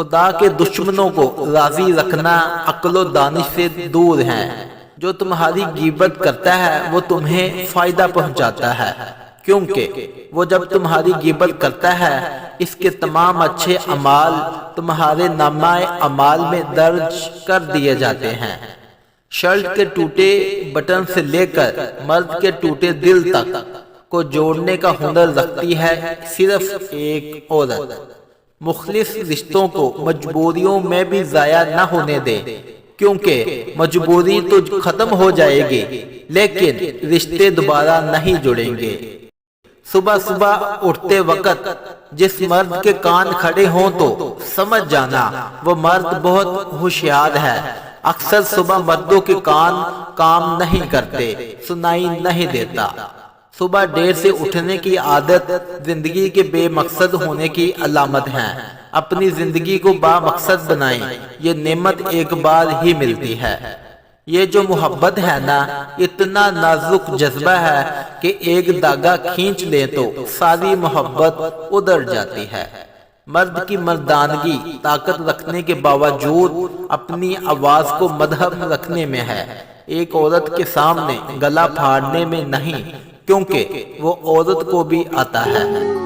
خدا کے دشمنوں کو راضی رکھنا عقل و دانش سے دور ہے۔ جو تمہاری غیبت کرتا ہے وہ تمہیں فائدہ پہنچاتا ہے، کیونکہ وہ جب تمہاری غیبت کرتا ہے اس کے تمام اچھے اعمال تمہارے نامہ اعمال میں درج کر دیے جاتے ہیں۔ شرٹ کے ٹوٹے بٹن سے لے کر مرد کے ٹوٹے دل تک کو جوڑنے کا ہنر رکھتی ہے صرف ایک عورت۔ مخلص رشتوں کو مجبوریوں میں بھی ضائع نہ ہونے دے، کیونکہ مجبوری تو ختم ہو جائے گی لیکن رشتے دوبارہ نہیں جڑیں گے۔ صبح صبح اٹھتے وقت جس مرد کے کان کھڑے ہوں تو سمجھ جانا وہ مرد بہت ہوشیار ہے۔ اکثر صبح مردوں کے کان کام نہیں کرتے، سنائی نہیں دیتا۔ صبح دیر سے اٹھنے کی عادت زندگی کے بے مقصد ہونے کی علامت ہے۔ اپنی زندگی کو با مقصد بنائیں، یہ نعمت ایک بار ہی ملتی ہے۔ یہ جو محبت ہے نا، اتنا نازک جذبہ ہے کہ ایک دھاگا کھینچ لے تو ساری محبت ادھر جاتی ہے۔ مرد کی مردانگی طاقت رکھنے کے باوجود اپنی آواز کو مدھم رکھنے میں ہے، ایک عورت کے سامنے گلا پھاڑنے میں نہیں، کیونکہ وہ عورت کو بھی آتا ہے۔